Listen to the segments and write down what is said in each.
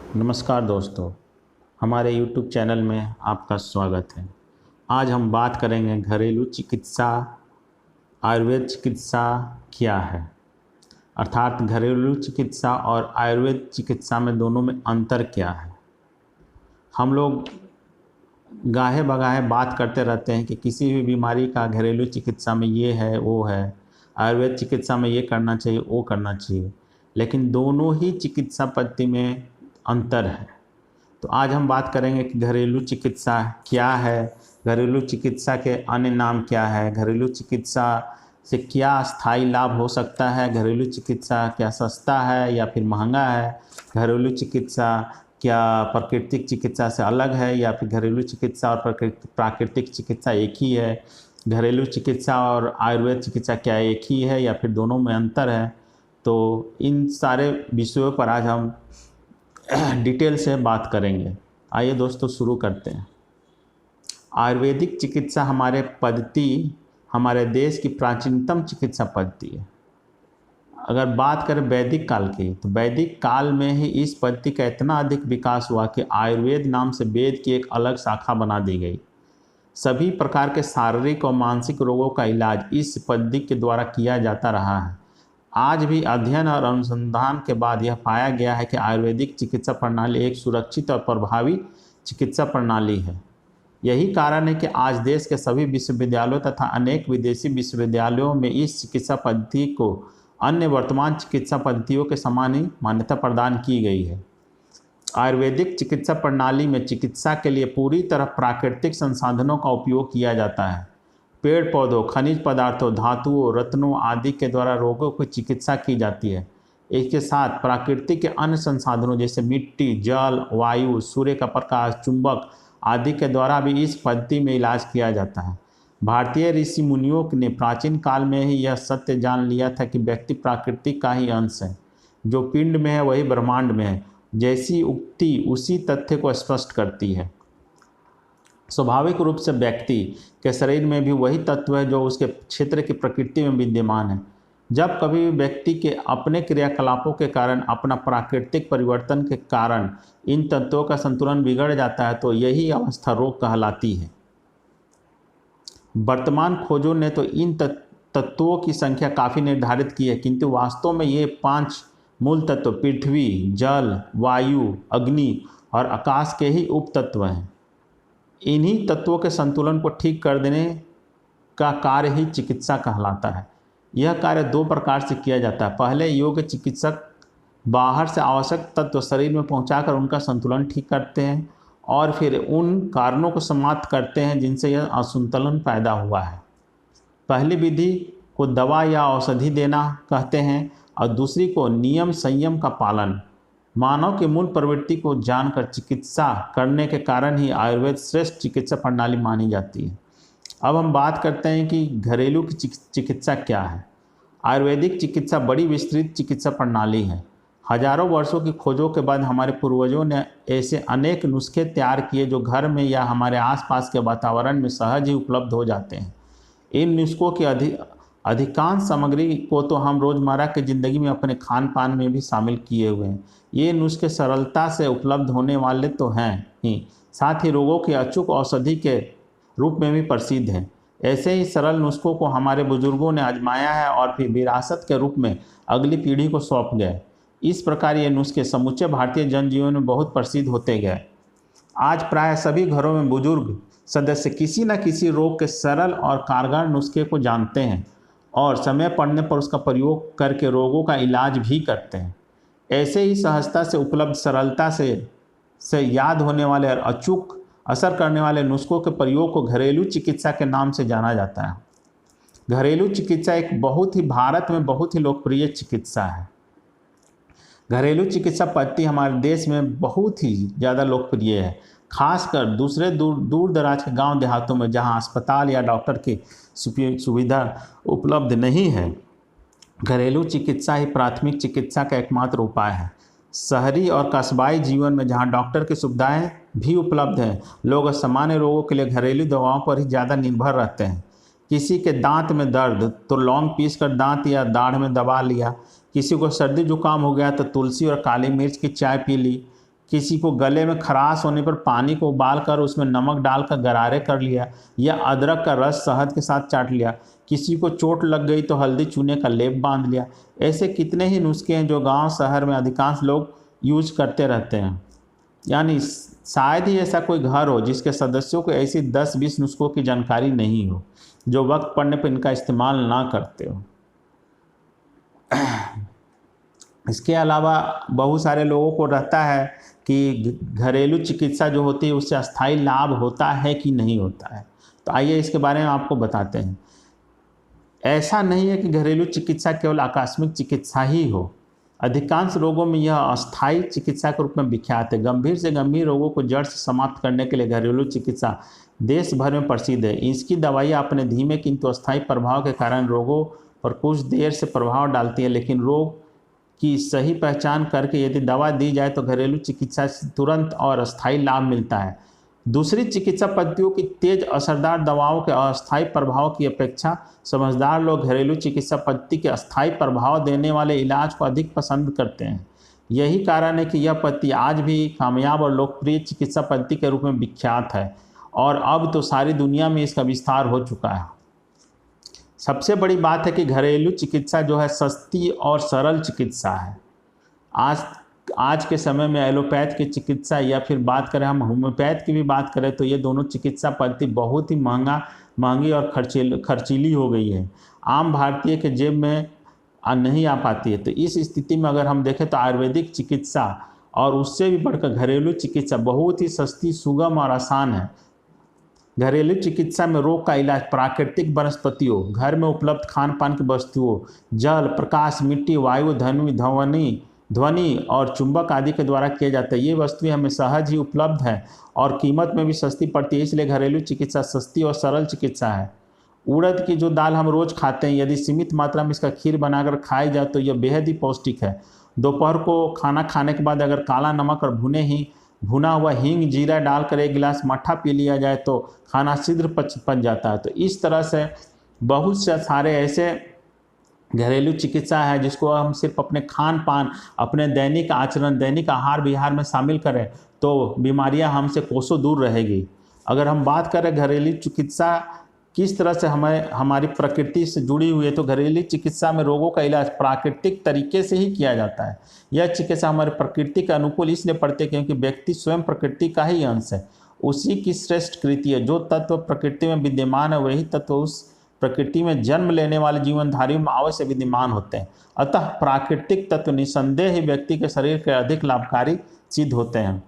नमस्कार दोस्तों, हमारे YouTube चैनल में आपका स्वागत है। आज हम बात करेंगे घरेलू चिकित्सा, आयुर्वेद चिकित्सा क्या है, अर्थात घरेलू चिकित्सा और आयुर्वेद चिकित्सा में दोनों में अंतर क्या है। हम लोग गाहे बगाहे बात करते रहते हैं कि किसी भी बीमारी का घरेलू चिकित्सा में ये है वो है, आयुर्वेद चिकित्सा में ये करना चाहिए वो करना चाहिए, लेकिन दोनों ही चिकित्सा पद्धति में अंतर है। तो आज हम बात करेंगे कि घरेलू चिकित्सा क्या है, घरेलू चिकित्सा के अन्य नाम क्या है, घरेलू चिकित्सा से क्या स्थायी लाभ हो सकता है, घरेलू चिकित्सा क्या सस्ता है या फिर महंगा है, घरेलू चिकित्सा क्या प्राकृतिक चिकित्सा से अलग है या फिर घरेलू चिकित्सा और प्राकृतिक चिकित्सा एक ही है, घरेलू चिकित्सा और आयुर्वेद चिकित्सा क्या एक ही है या फिर दोनों में अंतर है। तो इन सारे विषयों पर आज हम डिटेल से बात करेंगे। आइए दोस्तों शुरू करते हैं। आयुर्वेदिक चिकित्सा हमारे देश की प्राचीनतम चिकित्सा पद्धति है। अगर बात करें वैदिक काल की, तो वैदिक काल में ही इस पद्धति का इतना अधिक विकास हुआ कि आयुर्वेद नाम से वेद की एक अलग शाखा बना दी गई। सभी प्रकार के शारीरिक और मानसिक रोगों का इलाज इस पद्धति के द्वारा किया जाता रहा है। आज भी अध्ययन और अनुसंधान के बाद यह पाया गया है कि आयुर्वेदिक चिकित्सा प्रणाली एक सुरक्षित और प्रभावी चिकित्सा प्रणाली है। यही कारण है कि आज देश के सभी विश्वविद्यालयों तथा अनेक विदेशी विश्वविद्यालयों में इस चिकित्सा पद्धति को अन्य वर्तमान चिकित्सा पद्धतियों के समान ही मान्यता प्रदान की गई है। आयुर्वेदिक चिकित्सा प्रणाली में चिकित्सा के लिए पूरी तरह प्राकृतिक संसाधनों का उपयोग किया जाता है। पेड़ पौधों, खनिज पदार्थों, धातुओं, रत्नों आदि के द्वारा रोगों की चिकित्सा की जाती है। इसके साथ प्रकृति के अन्य संसाधनों जैसे मिट्टी, जल, वायु, सूर्य का प्रकाश, चुंबक आदि के द्वारा भी इस पद्धति में इलाज किया जाता है। भारतीय ऋषि मुनियों ने प्राचीन काल में ही यह सत्य जान लिया था कि व्यक्ति प्रकृति का ही अंश है। जो पिंड में है वही ब्रह्मांड में है। जैसी उक्ति उसी तथ्य को स्पष्ट करती है। स्वाभाविक रूप से व्यक्ति के शरीर में भी वही तत्व है जो उसके क्षेत्र की प्रकृति में विद्यमान है। जब कभी भी व्यक्ति के अपने क्रियाकलापों के कारण, अपना प्राकृतिक परिवर्तन के कारण इन तत्वों का संतुलन बिगड़ जाता है तो यही अवस्था रोग कहलाती है। वर्तमान खोजों ने तो इन तत्वों की संख्या काफ़ी निर्धारित की है, किंतु वास्तव में ये 5 मूल तत्व पृथ्वी, जल, वायु, अग्नि और आकाश के ही उप तत्व हैं। इन्हीं तत्वों के संतुलन को ठीक कर देने का कार्य ही चिकित्सा कहलाता है। यह कार्य 2 प्रकार से किया जाता है। पहले योग्य चिकित्सक बाहर से आवश्यक तत्व शरीर में पहुंचाकर उनका संतुलन ठीक करते हैं और फिर उन कारणों को समाप्त करते हैं जिनसे यह असंतुलन पैदा हुआ है। पहली विधि को दवा या औषधि देना कहते हैं और दूसरी को नियम संयम का पालन। मानव के मूल प्रवृत्ति को जानकर चिकित्सा करने के कारण ही आयुर्वेद श्रेष्ठ चिकित्सा प्रणाली मानी जाती है। अब हम बात करते हैं कि घरेलू की चिकित्सा क्या है। आयुर्वेदिक चिकित्सा बड़ी विस्तृत चिकित्सा प्रणाली है। हजारों वर्षों की खोजों के बाद हमारे पूर्वजों ने ऐसे अनेक नुस्खे तैयार किए जो घर में या हमारे आसपास के वातावरण में सहज ही उपलब्ध हो जाते हैं। इन नुस्खों की अधिकांश सामग्री को तो हम रोज़मर्रा की ज़िंदगी में अपने खान पान में भी शामिल किए हुए हैं। ये नुस्खे सरलता से उपलब्ध होने वाले तो हैं ही, साथ ही रोगों की अचूक औषधि के रूप में भी प्रसिद्ध हैं। ऐसे ही सरल नुस्खों को हमारे बुजुर्गों ने आजमाया है और फिर विरासत के रूप में अगली पीढ़ी को सौंप गए। इस प्रकार ये नुस्खे समूचे भारतीय जनजीवन में बहुत प्रसिद्ध होते गए। आज प्राय सभी घरों में बुजुर्ग सदस्य किसी न किसी रोग के सरल और कारगर नुस्खे को जानते हैं और समय पड़ने पर उसका प्रयोग करके रोगों का इलाज भी करते हैं। ऐसे ही सहजता से उपलब्ध, सरलता से याद होने वाले और अचूक असर करने वाले नुस्खों के प्रयोग को घरेलू चिकित्सा के नाम से जाना जाता है। घरेलू चिकित्सा एक भारत में बहुत ही लोकप्रिय चिकित्सा है। घरेलू चिकित्सा पद्धति हमारे देश में बहुत ही ज़्यादा लोकप्रिय है, खासकर दूसरे दूर दराज के गांव देहातों में जहां अस्पताल या डॉक्टर की सुविधा उपलब्ध नहीं है। घरेलू चिकित्सा ही प्राथमिक चिकित्सा का एकमात्र उपाय है। शहरी और कस्बाई जीवन में जहां डॉक्टर की सुविधाएं भी उपलब्ध हैं, लोग सामान्य रोगों के लिए घरेलू दवाओं पर ही ज़्यादा निर्भर रहते हैं। किसी के दांत में दर्द तो लौंग पीसकर दांत या दाढ़ में दबा लिया, किसी को सर्दी जुकाम हो गया तो तुलसी और काली मिर्च की चाय पी ली, किसी को गले में खराश होने पर पानी को उबालकर उसमें नमक डालकर गरारे कर लिया, या अदरक का रस शहद के साथ चाट लिया। किसी को चोट लग गई तो हल्दी चूने का लेप बांध लिया। ऐसे कितने ही नुस्खे हैं जो गांव शहर में अधिकांश लोग यूज करते रहते हैं। यानी शायद ही ऐसा कोई घर हो जिसके सदस्यों को ऐसी 10-20 नुस्खों की जानकारी नहीं हो, जो वक्त पड़ने पर इनका इस्तेमाल ना करते हो। इसके अलावा बहुत सारे लोगों को रहता है कि घरेलू चिकित्सा जो होती है उससे अस्थायी लाभ होता है कि नहीं होता है। तो आइए इसके बारे में आपको बताते हैं। ऐसा नहीं है कि घरेलू चिकित्सा केवल आकस्मिक चिकित्सा ही हो। अधिकांश रोगों में यह अस्थायी चिकित्सा के रूप में विख्यात है। गंभीर से गंभीर रोगों को जड़ से समाप्त करने के लिए घरेलू चिकित्सा देश भर में प्रसिद्ध है। इसकी दवाइयाँ अपने धीमे किंतु अस्थायी प्रभाव के कारण रोगों पर कुछ देर से प्रभाव डालती है, लेकिन रोग की सही पहचान करके यदि दवा दी जाए तो घरेलू चिकित्सा से तुरंत और अस्थायी लाभ मिलता है। दूसरी चिकित्सा पद्धतियों की तेज असरदार दवाओं के अस्थायी प्रभाव की अपेक्षा समझदार लोग घरेलू चिकित्सा पद्धति के अस्थायी प्रभाव देने वाले इलाज को अधिक पसंद करते हैं। यही कारण है कि यह पद्धति आज भी कामयाब और लोकप्रिय चिकित्सा पद्धति के रूप में विख्यात है, और अब तो सारी दुनिया में इसका विस्तार हो चुका है। सबसे बड़ी बात है कि घरेलू चिकित्सा जो है सस्ती और सरल चिकित्सा है। आज के समय में एलोपैथ की चिकित्सा या फिर बात करें हम होम्योपैथ की भी बात करें तो ये दोनों चिकित्सा पद्धति बहुत ही महंगी और खर्चीली हो गई है। आम भारतीय के जेब में नहीं आ पाती है। तो इस स्थिति में अगर हम देखें तो आयुर्वेदिक चिकित्सा और उससे भी बढ़कर घरेलू चिकित्सा बहुत ही सस्ती, सुगम और आसान है। घरेलू चिकित्सा में रोग का इलाज प्राकृतिक वनस्पतियों, घर में उपलब्ध खान पान की वस्तुओं, जल, प्रकाश, मिट्टी, वायु, ध्वनि और चुंबक आदि के द्वारा किया जाता है। ये वस्तुएं हमें सहज ही उपलब्ध है और कीमत में भी सस्ती पड़ती है, इसलिए घरेलू चिकित्सा सस्ती और सरल चिकित्सा है। उड़द की जो दाल हम रोज खाते हैं, यदि सीमित मात्रा में इसका खीर बनाकर खाई जाए तो यह बेहद ही पौष्टिक है। दोपहर को खाना खाने के बाद अगर काला नमक और भुना हुआ हींग, जीरा डालकर 1 गिलास मट्ठा पी लिया जाए तो खाना शीघ्र पच जाता है। तो इस तरह से बहुत से सारे ऐसे घरेलू चिकित्सा है जिसको हम सिर्फ अपने खान पान, अपने दैनिक आचरण, दैनिक आहार विहार में शामिल करें तो बीमारियां हमसे कोसों दूर रहेगी। अगर हम बात करें घरेलू चिकित्सा किस तरह से हमारी प्रकृति से जुड़ी हुई है, तो घरेलू चिकित्सा में रोगों का इलाज प्राकृतिक तरीके से ही किया जाता है। यह चिकित्सा हमारे प्रकृति के अनुकूल इसलिए पड़ती है क्योंकि व्यक्ति स्वयं प्रकृति का ही अंश है। उसी की श्रेष्ठ कृति है। जो तत्व प्रकृति में विद्यमान है वही तत्व उस प्रकृति में जन्म लेने वाले जीवनधारियों में अवश्य विद्यमान होते हैं। अतः प्राकृतिक तत्व निसंदेह ही व्यक्ति के शरीर के अधिक लाभकारी सिद्ध होते हैं।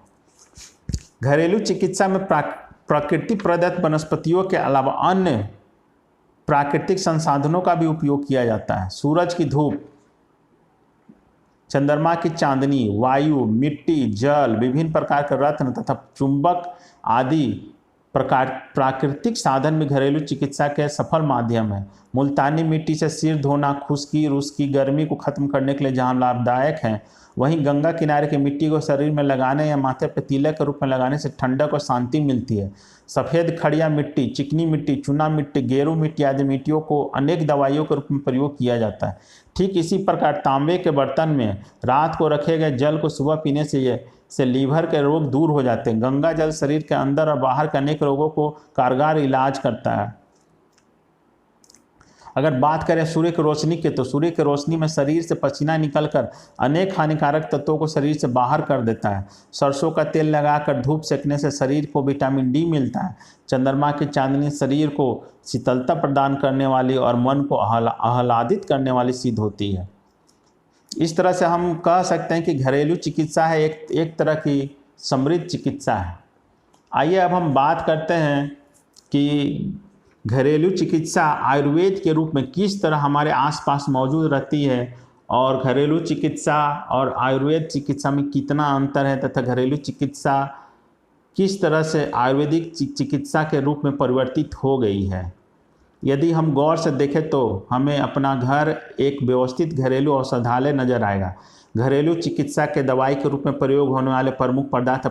घरेलू चिकित्सा में प्रकृति प्रदत्त वनस्पतियों के अलावा अन्य प्राकृतिक संसाधनों का भी उपयोग किया जाता है। सूरज की धूप, चंद्रमा की चांदनी, वायु, मिट्टी, जल, विभिन्न प्रकार के रत्न तथा चुंबक आदि प्राकृतिक साधन में घरेलू चिकित्सा के सफल माध्यम है। मुल्तानी मिट्टी से सिर धोना खुश्की रुस्की गर्मी को खत्म करने के लिए जहाँ लाभदायक है, वहीं गंगा किनारे की मिट्टी को शरीर में लगाने या माथे पर तिलक के रूप में लगाने से ठंडक और शांति मिलती है। सफ़ेद खड़िया मिट्टी, चिकनी मिट्टी, चूना मिट्टी, गेरू मिट्टी आदि मिट्टियों को अनेक दवाइयों के रूप में प्रयोग किया जाता है। ठीक इसी प्रकार तांबे के बर्तन में रात को रखे गए जल को सुबह पीने से लीवर के रोग दूर हो जाते हैं। गंगा जल शरीर के अंदर और बाहर के अनेक रोगों को कारगर इलाज करता है। अगर बात करें सूर्य की रोशनी की, तो सूर्य की रोशनी में शरीर से पसीना निकलकर अनेक हानिकारक तत्वों को शरीर से बाहर कर देता है। सरसों का तेल लगाकर धूप सेकने से शरीर को विटामिन डी मिलता है। चंद्रमा की चांदनी शरीर को शीतलता प्रदान करने वाली और मन को आह्लादित करने वाली सिद्ध होती है। इस तरह से हम कह सकते हैं कि घरेलू चिकित्सा है एक तरह की समृद्ध चिकित्सा है। आइए अब हम बात करते हैं कि घरेलू चिकित्सा आयुर्वेद के रूप में किस तरह हमारे आसपास मौजूद रहती है और घरेलू चिकित्सा और आयुर्वेद चिकित्सा में कितना अंतर है तथा घरेलू चिकित्सा किस तरह से आयुर्वेदिक चिकित्सा के रूप में परिवर्तित हो गई है। यदि हम गौर से देखें तो हमें अपना घर एक व्यवस्थित घरेलू औषधालय नजर आएगा। घरेलू चिकित्सा के दवाई के रूप में प्रयोग होने वाले प्रमुख पदार्थ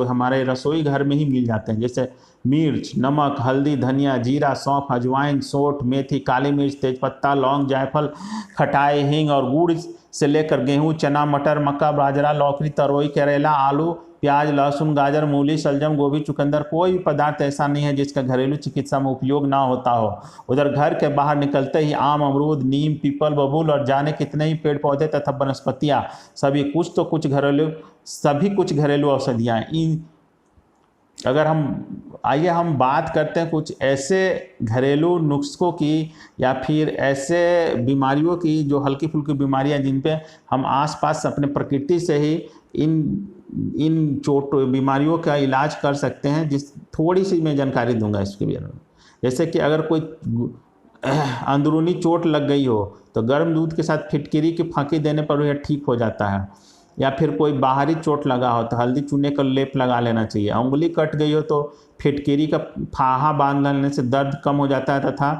हमारे रसोई घर में ही मिल जाते हैं, जैसे मिर्च, नमक, हल्दी, धनिया, जीरा, सौंफ, अजवाइन, सोंठ, मेथी, काली मिर्च, तेजपत्ता, लौंग, जायफल, खटाई, हींग और गुड़ से लेकर गेहूं, चना, मटर, मक्का, बाजरा, लौकी, तरोई, करेला, आलू, प्याज, लहसुन, गाजर, मूली, शलजम, गोभी, चुकंदर, कोई भी पदार्थ ऐसा नहीं है जिसका घरेलू चिकित्सा में उपयोग ना होता हो। उधर घर के बाहर निकलते ही आम, अमरूद, नीम, पीपल, बबूल और जाने कितने ही पेड़ पौधे तथा वनस्पतियाँ सभी कुछ घरेलू औषधियाँ। इन अगर आइए हम बात करते हैं कुछ ऐसे घरेलू नुस्खों की या फिर ऐसे बीमारियों की जो हल्की फुल्की बीमारियां जिन पे हम आसपास अपने प्रकृति से ही इन चोट बीमारियों का इलाज कर सकते हैं। थोड़ी सी मैं जानकारी दूंगा इसके बारे में। जैसे कि अगर कोई अंदरूनी चोट लग गई हो तो गर्म दूध के साथ फिटकिरी की फांकी देने पर यह ठीक हो जाता है। या फिर कोई बाहरी चोट लगा हो तो हल्दी चूने का लेप लगा लेना चाहिए। उंगली कट गई हो तो फिटकिरी का फाहा बांध लेने से दर्द कम हो जाता है तथा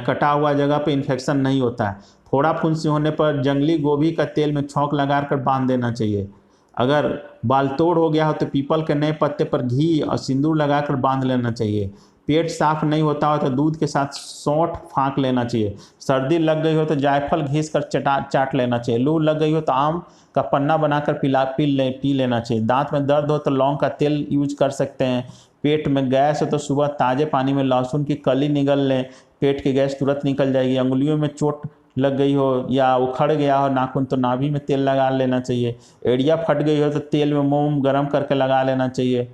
कटा हुआ जगह पे इन्फेक्शन नहीं होता है। फोड़ा फुंसी होने पर जंगली गोभी का तेल में छौंक लगाकर बांध देना चाहिए। अगर बाल तोड़ हो गया हो तो पीपल के नए पत्ते पर घी और सिंदूर लगाकर बांध लेना चाहिए। पेट साफ नहीं होता हो तो दूध के साथ सौंठ फाँक लेना चाहिए। सर्दी लग गई हो तो जायफल घिस कर चाट लेना चाहिए। लू लग गई हो तो आम का पन्ना बनाकर पी लेना चाहिए। दांत में दर्द हो तो लौंग का तेल यूज कर सकते हैं। पेट में गैस हो तो सुबह ताजे पानी में लहसुन की कली निगल लें, पेट की गैस तुरंत निकल जाएगी। अंगुलियों में चोट लग गई हो या उखड़ गया हो नाखून तो नाभि में तेल लगा लेना चाहिए। एड़िया फट गई हो तो तेल में मोम गर्म करके लगा लेना चाहिए।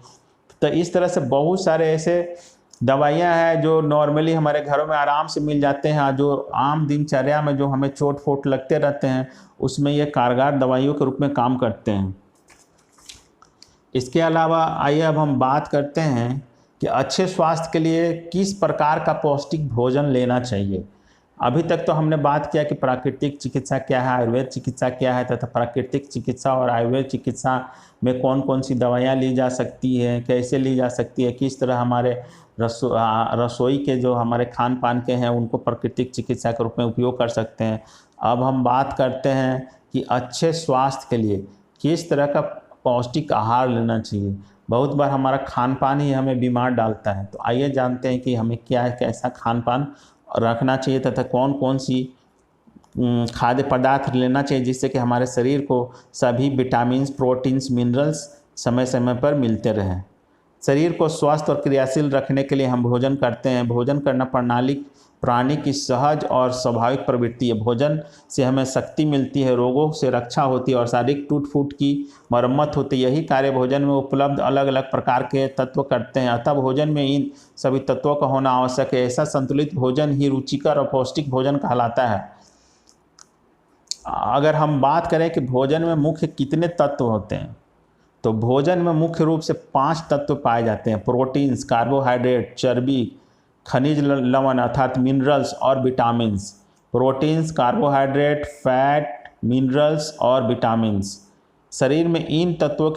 तो इस तरह से बहुत सारे ऐसे दवाइयाँ हैं जो नॉर्मली हमारे घरों में आराम से मिल जाते हैं, जो आम दिनचर्या में जो हमें चोट फोट लगते रहते हैं उसमें ये कारगर दवाइयों के रूप में काम करते हैं। इसके अलावा आइए अब हम बात करते हैं कि अच्छे स्वास्थ्य के लिए किस प्रकार का पौष्टिक भोजन लेना चाहिए। अभी तक तो हमने बात किया कि प्राकृतिक चिकित्सा क्या है, आयुर्वेद चिकित्सा क्या है तथा प्राकृतिक चिकित्सा और आयुर्वेद चिकित्सा में कौन कौन सी दवाइयाँ ली जा सकती है, कैसे ली जा सकती है, किस तरह हमारे रसोई के जो हमारे खान पान के हैं उनको प्राकृतिक चिकित्सा के रूप में उपयोग कर सकते हैं। अब हम बात करते हैं कि अच्छे स्वास्थ्य के लिए किस तरह का पौष्टिक आहार लेना चाहिए। बहुत बार हमारा खान पान ही हमें बीमार डालता है, तो आइए जानते हैं कि हमें कैसा खान पान रखना चाहिए तथा कौन कौन सी खाद्य पदार्थ लेना चाहिए जिससे कि हमारे शरीर को सभी विटामिन्स, प्रोटीन्स, मिनरल्स समय समय पर मिलते रहें। शरीर को स्वस्थ और क्रियाशील रखने के लिए हम भोजन करते हैं। भोजन करना प्राणी की सहज और स्वाभाविक प्रवृत्ति है। भोजन से हमें शक्ति मिलती है, रोगों से रक्षा होती है और शारीरिक टूट फूट की मरम्मत होती है। यही कार्य भोजन में उपलब्ध अलग अलग प्रकार के तत्व करते हैं, अतः भोजन में इन सभी तत्वों का होना आवश्यक है। ऐसा संतुलित भोजन ही रुचिकर और पौष्टिक भोजन कहलाता है। अगर हम बात करें कि भोजन में मुख्य कितने तत्व होते हैं, तो भोजन में मुख्य रूप से 5 तत्व पाए जाते हैं: प्रोटीन्स, कार्बोहाइड्रेट, चर्बी, खनिज लवण अर्थात मिनरल्स और vitamins. Proteins, carbohydrate, fat, minerals और विटामिन्स। शरीर में इन तत्वों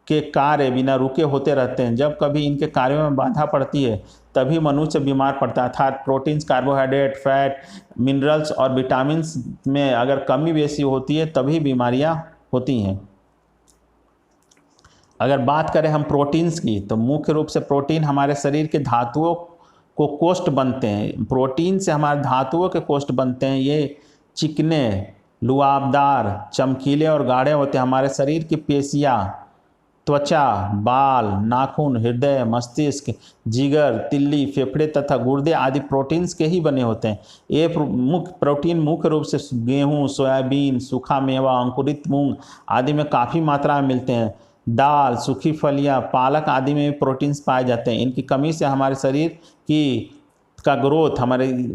के कार्य बिना रुके होते रहते हैं। जब कभी इनके कार्यों में बाधा पड़ती है तभी मनुष्य बीमार पड़ता है। अर्थात प्रोटीन्स, कार्बोहाइड्रेट, फैट, मिनरल्स और विटामिन्स में अगर कमी बेसी होती है तभी बीमारियां होती हैं। अगर बात करें हम प्रोटीन्स की, तो मुख्य रूप से प्रोटीन हमारे शरीर के धातुओं को कोष्ठ बनते हैं। प्रोटीन से हमारे धातुओं के कोष्ठ बनते हैं। ये चिकने, लुआबदार, चमकीले और गाढ़े होते हैं। हमारे शरीर की पेशियाँ, त्वचा, बाल, नाखून, हृदय, मस्तिष्क, जिगर, तिल्ली, फेफड़े तथा गुर्दे आदि प्रोटीन्स के ही बने होते हैं। ये प्रोटीन मुख्य रूप से गेहूँ, सोयाबीन, सूखा मेवा, अंकुरित मूंग आदि में काफ़ी मात्रा में मिलते हैं। दाल, सूखी फलियां, पालक आदि में भी प्रोटीन्स पाए जाते हैं। इनकी कमी से हमारे शरीर का ग्रोथ,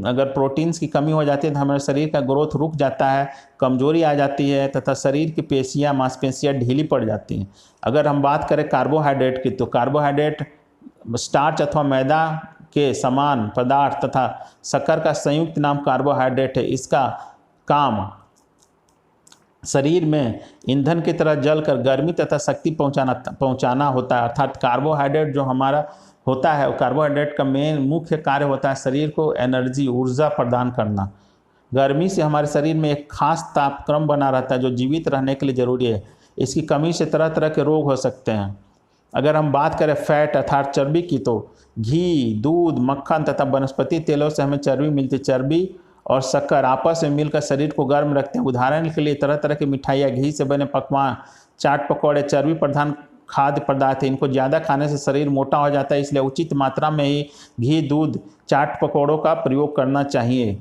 अगर प्रोटीन्स की कमी हो जाती है तो हमारे शरीर का ग्रोथ रुक जाता है, कमजोरी आ जाती है तथा शरीर की पेशियां, मांसपेशियां ढीली पड़ जाती हैं। अगर हम बात करें कार्बोहाइड्रेट की, तो कार्बोहाइड्रेट स्टार्च अथवा मैदा के समान पदार्थ तथा शक्कर का संयुक्त नाम कार्बोहाइड्रेट है। इसका काम शरीर में ईंधन की तरह जलकर गर्मी तथा शक्ति पहुंचाना होता है। अर्थात कार्बोहाइड्रेट जो हमारा होता है, कार्बोहाइड्रेट का मुख्य कार्य होता है शरीर को एनर्जी, ऊर्जा प्रदान करना। गर्मी से हमारे शरीर में एक खास तापक्रम बना रहता है जो जीवित रहने के लिए जरूरी है। इसकी कमी से तरह तरह के रोग हो सकते हैं। अगर हम बात करें फैट अर्थात चर्बी की, तो घी, दूध, मक्खन तथा वनस्पति तेलों से हमें चर्बी मिलती है। चर्बी और शक्कर आपस में मिलकर शरीर को गर्म रखते हैं। उदाहरण के लिए तरह तरह की मिठाइयाँ, घी से बने पकवान, चाट पकौड़े चर्बी प्रधान खाद्य पदार्थ है। इनको ज़्यादा खाने से शरीर मोटा हो जाता है, इसलिए उचित मात्रा में ही घी, दूध, चाट पकौड़ों का प्रयोग करना चाहिए।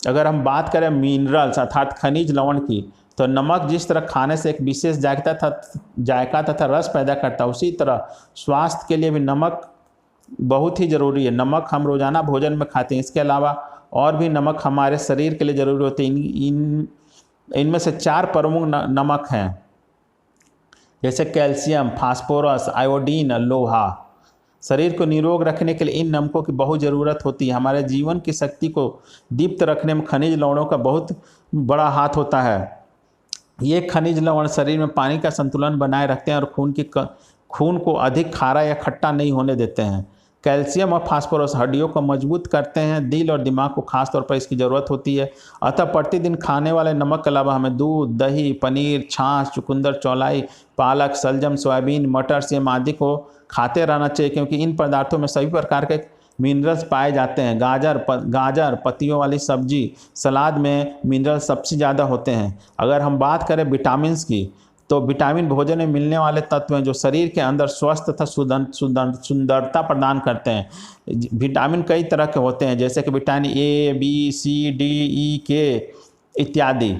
अगर हम बात करें मिनरल्स अर्थात खनिज लवण की, तो नमक जिस तरह खाने से एक विशेष जायका तथा रस पैदा करता है, उसी तरह स्वास्थ्य के लिए भी नमक बहुत ही ज़रूरी है। नमक हम रोज़ाना भोजन में खाते हैं, इसके अलावा और भी नमक हमारे शरीर के लिए ज़रूरी होते हैं। इनमें से 4 प्रमुख नमक हैं, जैसे कैल्शियम, फास्फोरस, आयोडीन, लोहा। शरीर को निरोग रखने के लिए इन नमकों की बहुत ज़रूरत होती है। हमारे जीवन की शक्ति को दीप्त रखने में खनिज लवणों का बहुत बड़ा हाथ होता है। ये खनिज लवण शरीर में पानी का संतुलन बनाए रखते हैं और खून को अधिक खारा या खट्टा नहीं होने देते हैं। कैल्शियम और फास्फोरस हड्डियों को मजबूत करते हैं। दिल और दिमाग को खास तौर पर इसकी ज़रूरत होती है। अतः प्रतिदिन खाने वाले नमक के अलावा हमें दूध, दही, पनीर, छाछ, चुकंदर, चौलाई, पालक, सलजम, सोयाबीन, मटर, सेम आदि को खाते रहना चाहिए, क्योंकि इन पदार्थों में सभी प्रकार के मिनरल्स पाए जाते हैं। गाजर, पत्तियों वाली सब्जी, सलाद में मिनरल्स सबसे ज़्यादा होते हैं। अगर हम बात करें विटामिन की, तो विटामिन भोजन में मिलने वाले तत्व हैं जो शरीर के अंदर स्वस्थ तथा सुंदरता प्रदान करते हैं। विटामिन कई तरह के होते हैं, जैसे कि vitamin A, B, C, D, E, K इत्यादि।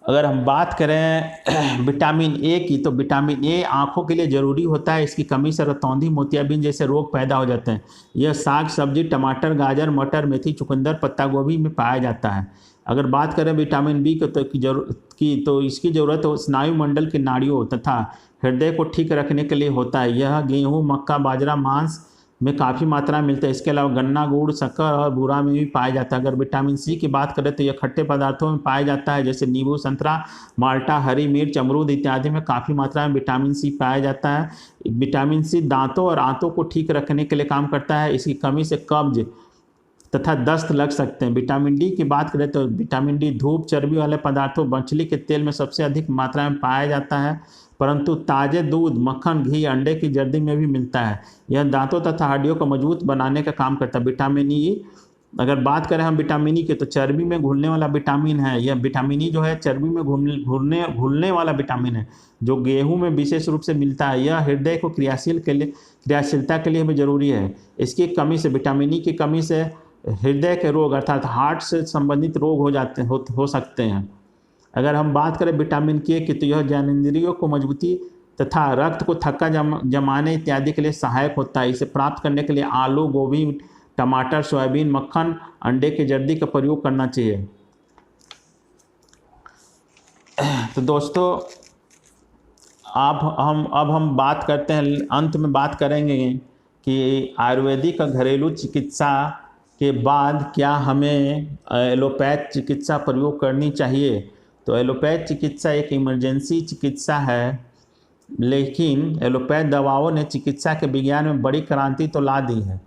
अगर हम बात करें विटामिन ए की, तो विटामिन ए आँखों के लिए ज़रूरी होता है। इसकी कमी से रतौंधी, मोतियाबिंद जैसे रोग पैदा हो जाते हैं। यह साग सब्जी, टमाटर, गाजर, मटर, मेथी, चुकंदर, पत्ता गोभी में पाया जाता है। अगर बात करें विटामिन बी तो इसकी ज़रूरत स्नायु मंडल की नाड़ियों तथा हृदय को ठीक रखने के लिए होता है। यह गेहूँ, मक्का, बाजरा, मांस में काफ़ी मात्रा में मिलता है। इसके अलावा गन्ना, गुड़, शक्कर और बूरा में भी पाया जाता है। अगर विटामिन सी की बात करें तो यह खट्टे पदार्थों में पाया जाता है, जैसे नींबू, संतरा, माल्टा, हरी मिर्च, अमरूद इत्यादि में काफ़ी मात्रा में विटामिन सी पाया जाता है। विटामिन सी दांतों और आंतों को ठीक रखने के लिए काम करता है। इसकी कमी से कब्ज तथा दस्त लग सकते हैं। विटामिन डी की बात करें तो विटामिन डी धूप, चर्बी वाले पदार्थों, मछली के तेल में सबसे अधिक मात्रा में पाया जाता है, परंतु ताजे दूध, मक्खन, घी, अंडे की जर्दी में भी मिलता है। यह दांतों तथा हड्डियों को मजबूत बनाने का काम करता है। विटामिन ई, अगर बात करें हम विटामिन ई की, तो चर्बी में घुलने वाला विटामिन है। यह विटामिन ई जो है चर्बी में घुलने वाला विटामिन है, जो गेहूं में विशेष रूप से मिलता है। यह हृदय को क्रियाशीलता के लिए भी जरूरी है। इसकी कमी से, विटामिन ई की कमी से हृदय के रोग अर्थात हार्ट से संबंधित रोग हो सकते हैं। अगर हम बात करें विटामिन के की, तो यह ज्ञानेंद्रियों को मजबूती तथा रक्त को थक्का जमाने इत्यादि के लिए सहायक होता है। इसे प्राप्त करने के लिए आलू, गोभी, टमाटर, सोयाबीन, मक्खन, अंडे की जर्दी का प्रयोग करना चाहिए। तो दोस्तों, अब हम बात करते हैं, अंत में बात करेंगे कि आयुर्वेदिक का घरेलू चिकित्सा के बाद क्या हमें एलोपैथ चिकित्सा प्रयोग करनी चाहिए। तो एलोपैथ चिकित्सा एक इमरजेंसी चिकित्सा है, लेकिन एलोपैथ दवाओं ने चिकित्सा के विज्ञान में बड़ी क्रांति तो ला दी है,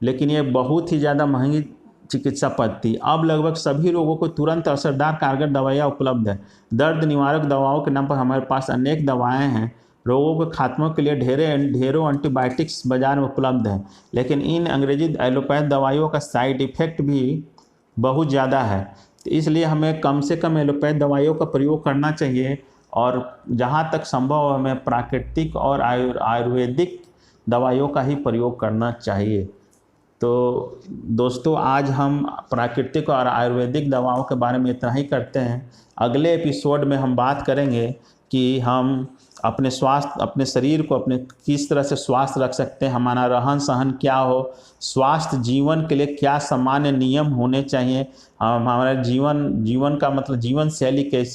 लेकिन ये बहुत ही ज़्यादा महंगी चिकित्सा पद्धति। अब लगभग सभी रोगों को तुरंत असरदार कारगर दवाइयाँ उपलब्ध है। दर्द निवारक दवाओं के नाम पर हमारे पास अनेक दवाएँ हैं। रोगों के खात्मों के लिए ढेरों एंटीबायोटिक्स बाजार में उपलब्ध हैं, लेकिन इन अंग्रेजी एलोपैथ दवाइयों का साइड इफ़ेक्ट भी बहुत ज़्यादा है। तो इसलिए हमें कम से कम एलोपैथ दवाइयों का प्रयोग करना चाहिए, और जहाँ तक संभव हो हमें प्राकृतिक और आयुर्वेदिक दवाइयों का ही प्रयोग करना चाहिए। तो दोस्तों, आज हम प्राकृतिक और आयुर्वेदिक दवाओं के बारे में इतना ही करते हैं। अगले एपिसोड में हम बात करेंगे कि हम अपने शरीर को किस तरह से स्वस्थ रख सकते हैं, हमारा रहन सहन क्या हो, स्वास्थ्य जीवन के लिए क्या सामान्य नियम होने चाहिए, हमारा जीवन का मतलब जीवन शैली कैसी